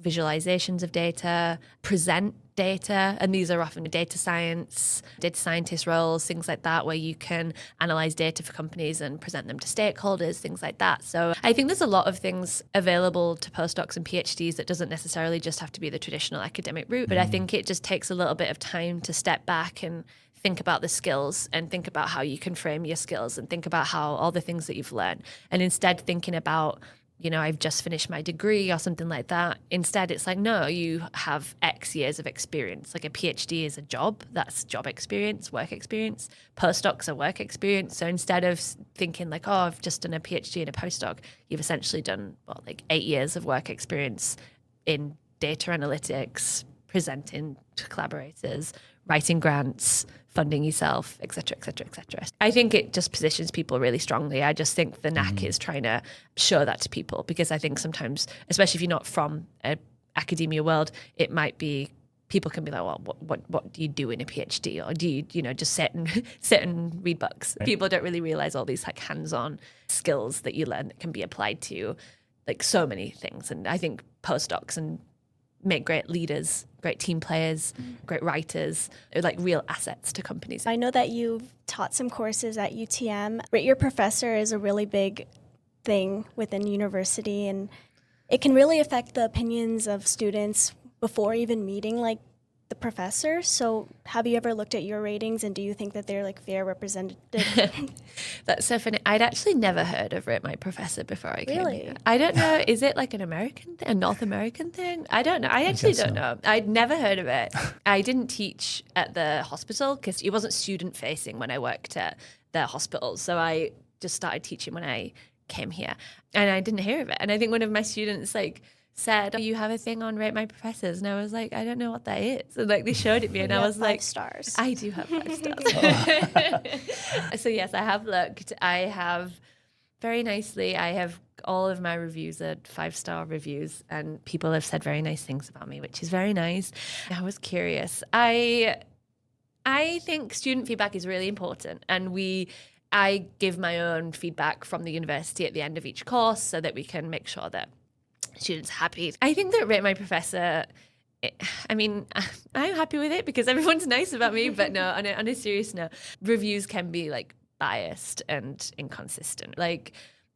visualizations of data, present data, and these are often data scientist roles, things like that, where you can analyze data for companies and present them to stakeholders, things like that. So I think there's a lot of things available to postdocs and PhDs that doesn't necessarily just have to be the traditional academic route, but I think it just takes a little bit of time to step back and think about the skills and think about how you can frame your skills and think about how all the things that you've learned, and instead thinking about I've just finished my degree or something like that. Instead, it's like, no, you have X years of experience. Like a PhD is a job. That's job experience, work experience. Postdocs are work experience. So instead of thinking like, oh, I've just done a PhD and a postdoc, you've essentially done, 8 years of work experience in data analytics, presenting to collaborators, writing grants, funding yourself, et cetera, et cetera, et cetera. I think it just positions people really strongly. I just think the knack is trying to show that to people, because I think sometimes, especially if you're not from an academia world, it might be, people can be like, well, what do you do in a PhD? Or do you, just sit and read books? Right. People don't really realize all these like hands-on skills that you learn that can be applied to like so many things. And I think postdocs and make great leaders, great team players, great writers. They're like real assets to companies. I know that you've taught some courses at UTM. Rate your professor is a really big thing within university, and it can really affect the opinions of students before even meeting like the professor. So have you ever looked at your ratings, and do you think that they're like fair representative? That's so funny. I'd actually never heard of Rate My Professor before I came Really? here. I don't know. Is it like an American thing, a North American thing? I don't know. I actually don't know. I'd never heard of it. I didn't teach at the hospital because it wasn't student facing when I worked at the hospital. So I just started teaching when I came here, and I didn't hear of it. And I think one of my students said, you have a thing on Rate My Professors, and I was like, I don't know what that is. And they showed it me, and I was like, 5 stars. I do have 5 stars. So yes, I have looked. I have very nicely, I have all of my reviews are 5-star reviews, and people have said very nice things about me, which is very nice. I was curious. I think student feedback is really important, and I give my own feedback from the university at the end of each course so that we can make sure that students are happy. I think that Rate My Professor, I'm happy with it because everyone's nice about me, but no, on a serious note, reviews can be biased and inconsistent.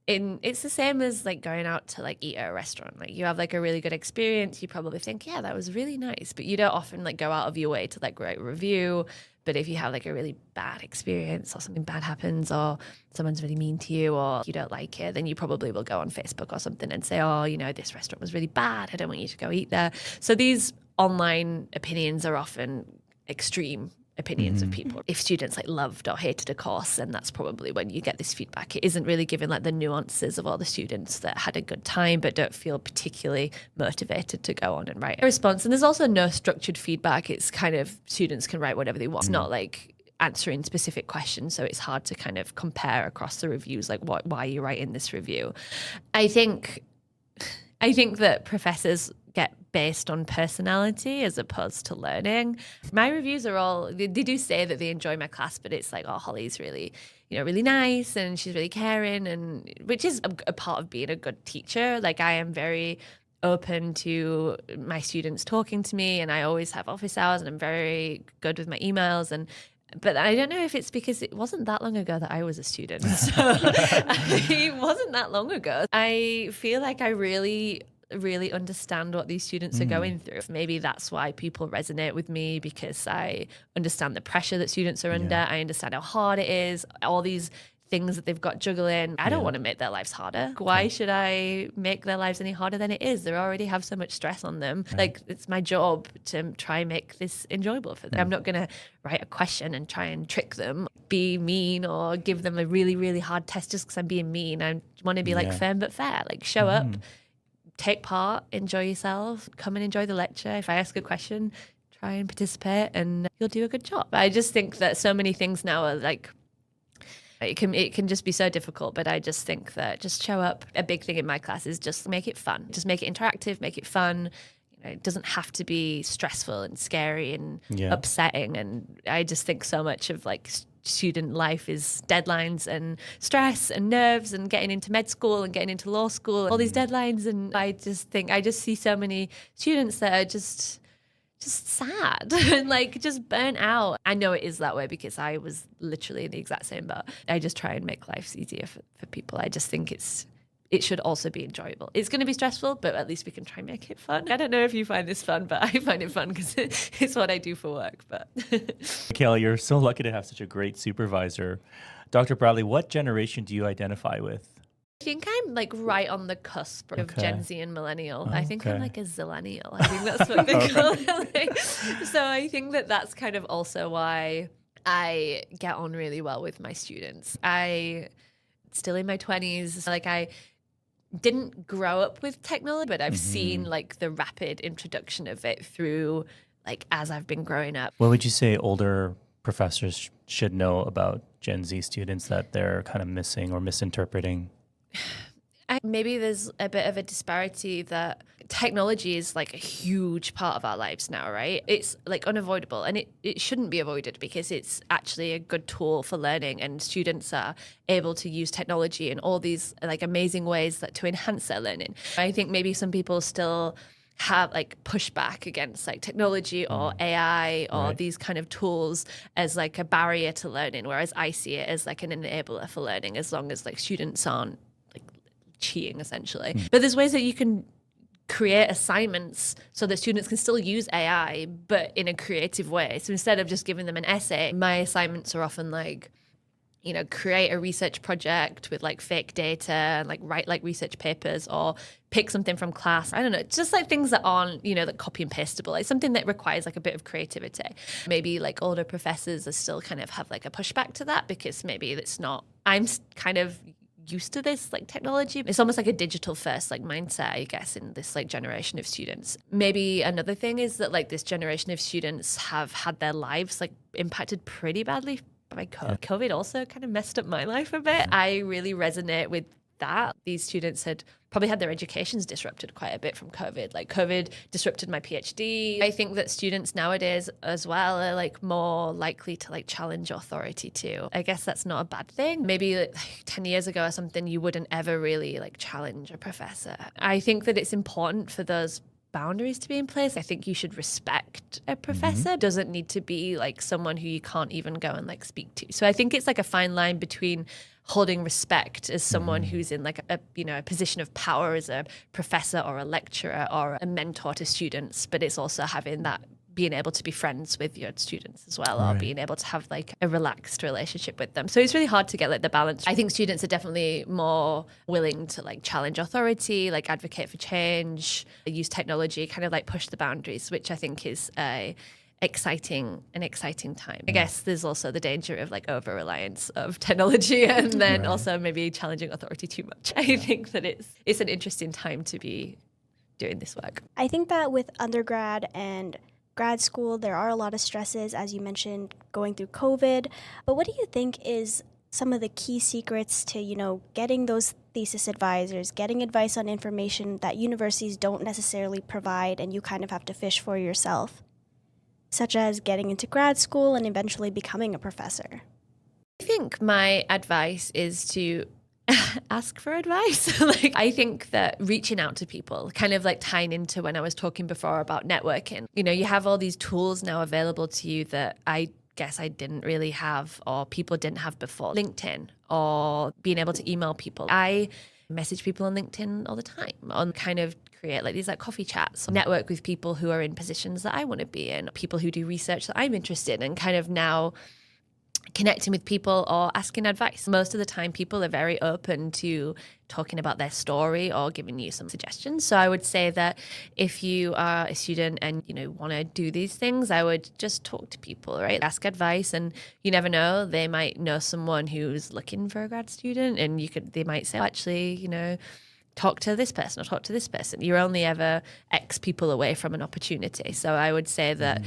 It's the same as going out to eat at a restaurant. You have a really good experience, you probably think, yeah, that was really nice, but you don't often go out of your way to write a review. But if you have a really bad experience or something bad happens or someone's really mean to you or you don't like it, then you probably will go on Facebook or something and say, oh, this restaurant was really bad. I don't want you to go eat there. So these online opinions are often extreme opinions of people. If students like loved or hated a course, then that's probably when you get this feedback. It isn't really giving like the nuances of all the students that had a good time but don't feel particularly motivated to go on and write a response. And there's also no structured feedback. It's kind of students can write whatever they want. It's not like answering specific questions, so it's hard to kind of compare across the reviews, like why are you writing this review? I think that professors get based on personality as opposed to learning. My reviews are all, they do say that they enjoy my class, but it's like, oh, Holly's really, really nice and she's really caring, and which is a part of being a good teacher. Like I am very open to my students talking to me, and I always have office hours, and I'm very good with my emails. But I don't know if it's because it wasn't that long ago that I was a student. So it wasn't that long ago. I feel like I really understand what these students are going through. Maybe that's why people resonate with me, because I understand the pressure that students are under. I understand how hard it is, all these things that they've got juggling. I don't want to make their lives harder. Why should I make their lives any harder than it is? They already have so much stress on them. Right. Like it's my job to try and make this enjoyable for them. I'm not going to write a question and try and trick them, be mean, or give them a really, really hard test just because I'm being mean. I want to be like firm but fair, like show up, take part, enjoy yourself, come and enjoy the lecture. If I ask a question, try and participate and you'll do a good job. I just think that so many things now are like, it can just be so difficult, but I just think that just show up. A big thing in my class is just make it fun. Just make it interactive, make it fun. It doesn't have to be stressful and scary and upsetting. And I just think so much of like student life is deadlines and stress and nerves and getting into med school and getting into law school, all these deadlines. And I just see so many students that are just sad and like just burnt out. I know it is that way because I was literally in the exact same boat. I just try and make life easier for people. I just think it should also be enjoyable. It's going to be stressful, but at least we can try and make it fun. I don't know if you find this fun, but I find it fun because it's what I do for work. But Mikaela, you're so lucky to have such a great supervisor. Dr. Bradley, what generation do you identify with? I think I'm like right on the cusp of Gen Z and millennial. I think I'm like a zillennial. I think that's what they call it. Like, so I think that's kind of also why I get on really well with my students. I still in my 20s. Like I didn't grow up with technology, but I've seen like the rapid introduction of it through like as I've been growing up. What would you say older professors should know about Gen Z students that they're kind of missing or misinterpreting? Maybe there's a bit of a disparity that technology is like a huge part of our lives now, right? It's like unavoidable, and it shouldn't be avoided because it's actually a good tool for learning, and students are able to use technology in all these like amazing ways that to enhance their learning. I think maybe some people still have like pushback against like technology or AI or these kind of tools as like a barrier to learning, whereas I see it as like an enabler for learning as long as like students aren't cheating essentially. But there's ways that you can create assignments so that students can still use AI but in a creative way. So instead of just giving them an essay, my assignments are often like, create a research project with like fake data and like write like research papers or pick something from class. I don't know, just like things that aren't, that copy and pasteable, like something that requires like a bit of creativity. Maybe like older professors are still kind of have like a pushback to that because maybe it's not, I'm kind of used to this like technology. It's almost like a digital first like mindset, I guess, in this like generation of students. Maybe another thing is that like this generation of students have had their lives like impacted pretty badly by COVID. COVID also kind of messed up my life a bit. I really resonate with that. These students had probably had their educations disrupted quite a bit from COVID. Like COVID disrupted my PhD. I think that students nowadays as well are like more likely to like challenge authority too. I guess that's not a bad thing. Maybe like 10 years ago or something, you wouldn't ever really like challenge a professor. I think that it's important for those boundaries to be in place. I think you should respect a professor. Doesn't need to be like someone who you can't even go and like speak to. So I think it's like a fine line between holding respect as someone who's in like a position of power as a professor or a lecturer or a mentor to students, but it's also having that being able to be friends with your students as well, or being able to have like a relaxed relationship with them. So it's really hard to get like the balance. I think students are definitely more willing to like challenge authority, like advocate for change, use technology, kind of like push the boundaries, which I think is a an exciting time. I guess there's also the danger of like over-reliance of technology and then also maybe challenging authority too much. I think that it's an interesting time to be doing this work. I think that with undergrad and grad school, there are a lot of stresses, as you mentioned, going through COVID. But what do you think is some of the key secrets to, getting those thesis advisors, getting advice on information that universities don't necessarily provide and you kind of have to fish for yourself, such as getting into grad school and eventually becoming a professor? I think my advice is to ask for advice. I think that reaching out to people, kind of like tying into when I was talking before about networking, you have all these tools now available to you that I guess I didn't really have or people didn't have before. LinkedIn or being able to email people. I message people on LinkedIn all the time on kind of create like these like coffee chats, network with people who are in positions that I want to be in, people who do research that I'm interested in, and kind of now connecting with people or asking advice. Most of the time people are very open to talking about their story or giving you some suggestions. So I would say that if you are a student and want to do these things, I would just talk to people, right? Ask advice, and you never know, they might know someone who's looking for a grad student and they might say, actually, talk to this person or talk to this person. You're only ever X people away from an opportunity. So I would say that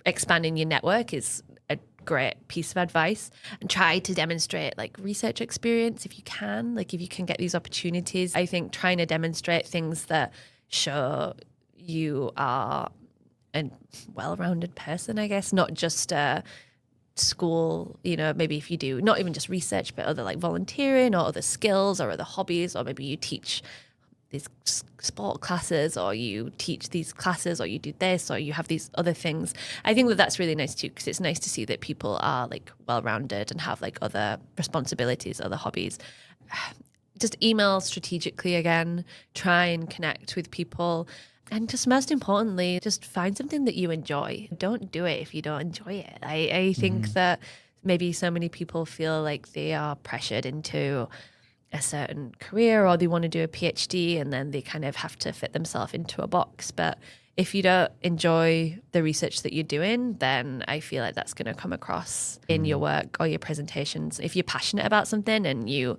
expanding your network is a great piece of advice, and try to demonstrate like research experience if you can, like if you can get these opportunities. I think trying to demonstrate things that show you are a well-rounded person, I guess, not just a school, maybe if you do not even just research, but other like volunteering or other skills or other hobbies, or maybe you teach these sport classes or you teach these classes or you do this or you have these other things. I think that that's really nice too, because it's nice to see that people are like well-rounded and have like other responsibilities, other hobbies. Just email strategically again, try and connect with people. And just most importantly, just find something that you enjoy. Don't do it if you don't enjoy it. I think that maybe so many people feel like they are pressured into a certain career or they want to do a PhD and then they kind of have to fit themselves into a box. But if you don't enjoy the research that you're doing, then I feel like that's going to come across in your work or your presentations. If you're passionate about something and you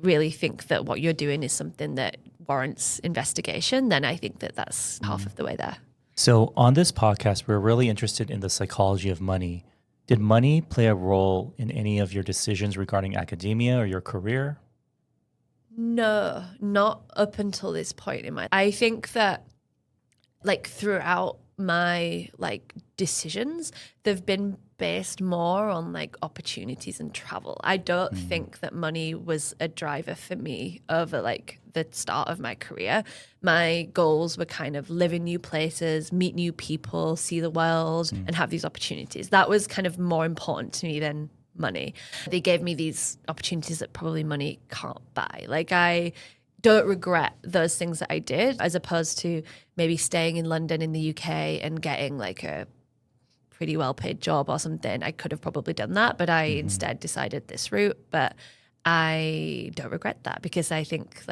really think that what you're doing is something that warrants investigation, then I think that that's half of the way there. So on this podcast, we're really interested in the psychology of money. Did money play a role in any of your decisions regarding academia or your career? No, not up until this point in my. I think that like throughout my like decisions, they've been based more on like opportunities and travel. I don't think that money was a driver for me over like the start of my career. My goals were kind of live in new places, meet new people, see the world, and have these opportunities. That was kind of more important to me than money. They gave me these opportunities that probably money can't buy. Like I don't regret those things that I did, as opposed to maybe staying in London in the UK and getting like a pretty well-paid job or something. I could have probably done that, but I instead decided this route. But I don't regret that, because I think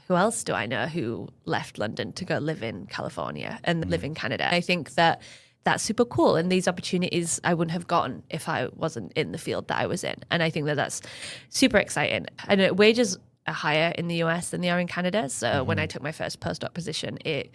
who else do I know who left London to go live in California and live in Canada? I think that that's super cool. And these opportunities I wouldn't have gotten if I wasn't in the field that I was in. And I think that that's super exciting. And wages are higher in the US than they are in Canada. So when I took my first postdoc position, it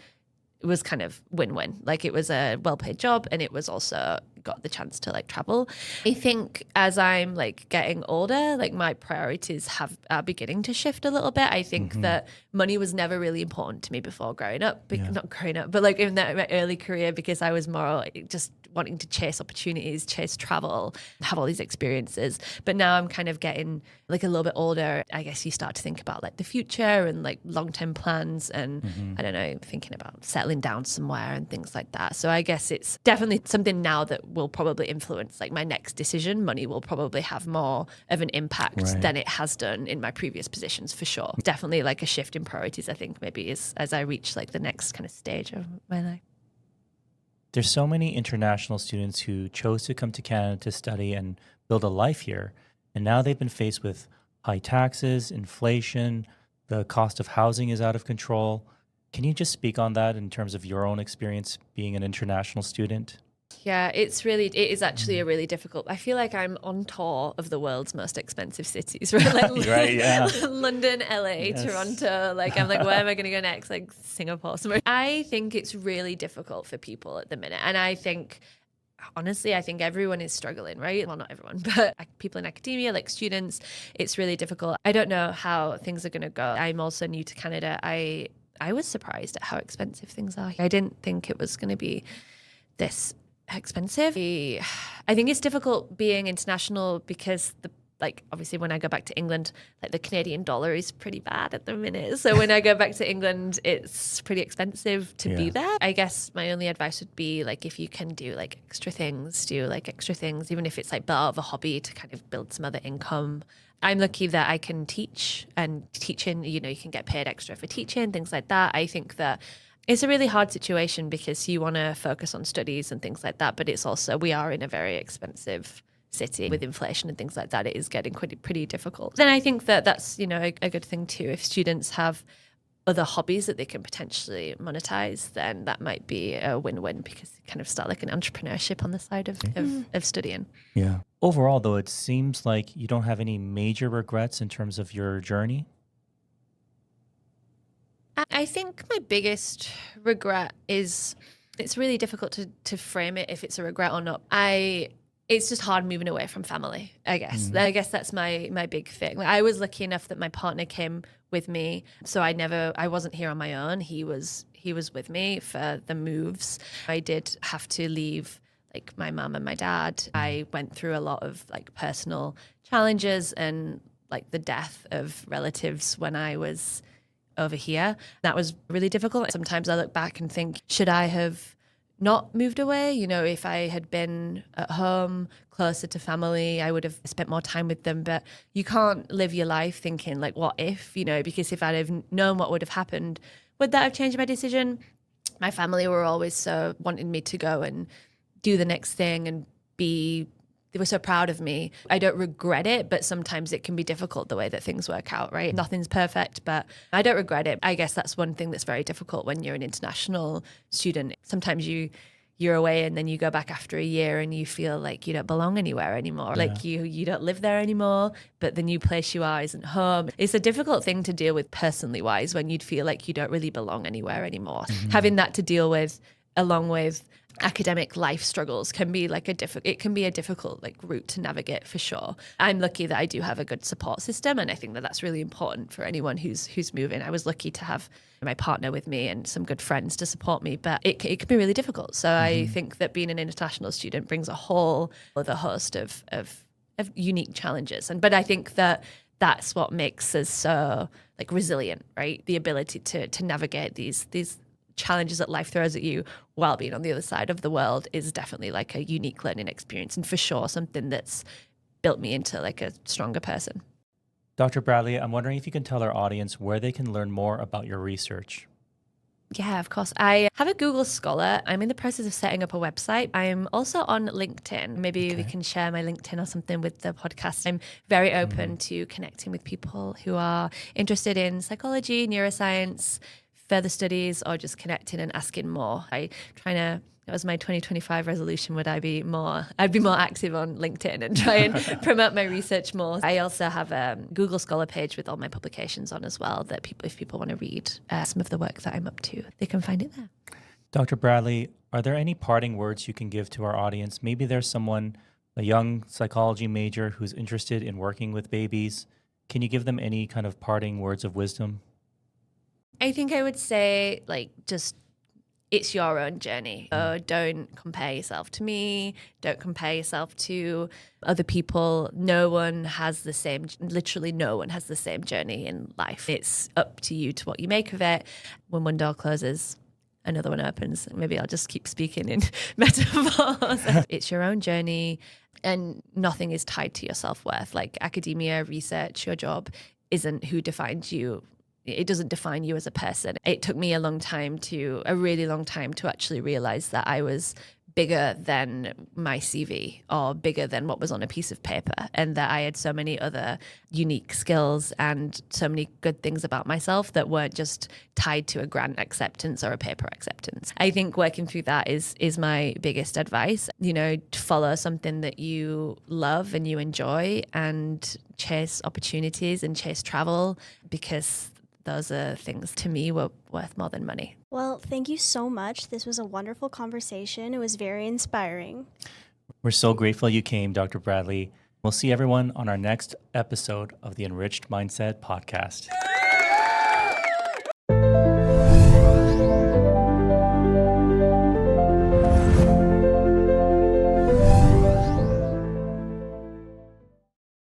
was kind of win-win. Like it was a well-paid job and it was also got the chance to like travel. I think as I'm like getting older, like my priorities are beginning to shift a little bit. I think that money was never really important to me before growing up, not growing up, but like in my early career, because I was more just wanting to chase opportunities, chase travel, have all these experiences. But now I'm kind of getting like a little bit older. I guess you start to think about like the future and like long-term plans and I don't know, thinking about settling down somewhere and things like that. So I guess it's definitely something now that will probably influence like my next decision. Money will probably have more of an impact than it has done in my previous positions, for sure. Definitely like a shift in priorities, I think, maybe is as I reach like the next kind of stage of my life. There's so many international students who chose to come to Canada to study and build a life here. And now they've been faced with high taxes, inflation, the cost of housing is out of control. Can you just speak on that in terms of your own experience being an international student? Yeah, it is actually a really difficult. I feel like I'm on tour of the world's most expensive cities, right? Like Right, yeah. London, LA, Yes. Toronto. Like I'm like, where am I going to go next? Like Singapore. Somewhere. I think it's really difficult for people at the minute, and I think. Honestly, I think everyone is struggling, right? Well, not everyone, but people in academia, like students, it's really difficult. I don't know how things are going to go. I'm also new to Canada. I was surprised at how expensive things are. I didn't think it was going to be this expensive. I think it's difficult being international because obviously when I go back to England, like the Canadian dollar is pretty bad at the minute. So when I go back to England, it's pretty expensive to be there. I guess my only advice would be like, if you can do like extra things, even if it's like part of a hobby to kind of build some other income. I'm lucky that I can teach, and teaching, you can get paid extra for teaching, things like that. I think that it's a really hard situation because you want to focus on studies and things like that. But it's also, we are in a very expensive city with inflation and things like that. It is getting pretty difficult. Then I think that that's, a good thing too. If students have other hobbies that they can potentially monetize, then that might be a win-win because you kind of start like an entrepreneurship on the side of studying. Yeah. Overall, though, it seems like you don't have any major regrets in terms of your journey. I think my biggest regret is it's really difficult to frame it if it's a regret or not. It's just hard moving away from family, I guess. I guess that's my big thing. Like, I was lucky enough that my partner came with me, so I wasn't here on my own. He was with me for the moves. I did have to leave like my mum and my dad. I went through a lot of like personal challenges and like the death of relatives when I was over here. That was really difficult. Sometimes I look back and think, should I have not moved away? If I had been at home closer to family, I would have spent more time with them. But you can't live your life thinking like, what if, because if I'd have known what would have happened, would that have changed my decision? My family were always so wanting me to go and do the next thing and they were so proud of me. I don't regret it, but sometimes it can be difficult the way that things work out, right? Nothing's perfect, but I don't regret it. I guess that's one thing that's very difficult when you're an international student. Sometimes you're away and then you go back after a year and you feel like you don't belong anywhere anymore. Yeah. Like you don't live there anymore, but the new place you are isn't home. It's a difficult thing to deal with personally wise when you'd feel like you don't really belong anywhere anymore. Mm-hmm. Having that to deal with along with academic life struggles can be like a difficult like route to navigate for sure. I'm lucky that I do have a good support system, and I think that that's really important for anyone who's moving. I was lucky to have my partner with me and some good friends to support me, but it can be really difficult. So I think that being an international student brings a whole other host of unique challenges, but I think that that's what makes us so like resilient, right? The ability to navigate these challenges that life throws at you while being on the other side of the world is definitely like a unique learning experience, and for sure something that's built me into like a stronger person. Dr. Bradley, I'm wondering if you can tell our audience where they can learn more about your research. Yeah, of course. I have a Google Scholar. I'm in the process of setting up a website. I'm also on LinkedIn. Maybe we can share my LinkedIn or something with the podcast. I'm very open to connecting with people who are interested in psychology, neuroscience, further studies, or just connecting and asking more. That was my 2025 resolution. I'd be more active on LinkedIn and try and promote my research more. I also have a Google Scholar page with all my publications on as well, that if people want to read some of the work that I'm up to, they can find it there. Dr. Bradley, are there any parting words you can give to our audience? Maybe there's someone, a young psychology major who's interested in working with babies. Can you give them any kind of parting words of wisdom? I think I would say, it's your own journey. So don't compare yourself to me. Don't compare yourself to other people. literally no one has the same journey in life. It's up to you to what you make of it. When one door closes, another one opens. Maybe I'll just keep speaking in metaphors. It's your own journey, and nothing is tied to your self-worth. Like academia, research, your job isn't who defines you. It doesn't define you as a person. It took me a really long time to actually realize that I was bigger than my CV or bigger than what was on a piece of paper, and that I had so many other unique skills and so many good things about myself that weren't just tied to a grant acceptance or a paper acceptance. I think working through that is my biggest advice. Follow something that you love and you enjoy, and chase opportunities and chase travel, because those are things to me were worth more than money. Well, thank you so much. This was a wonderful conversation. It was very inspiring. We're so grateful you came, Dr. Bradley. We'll see everyone on our next episode of the Enriched Mindset Podcast.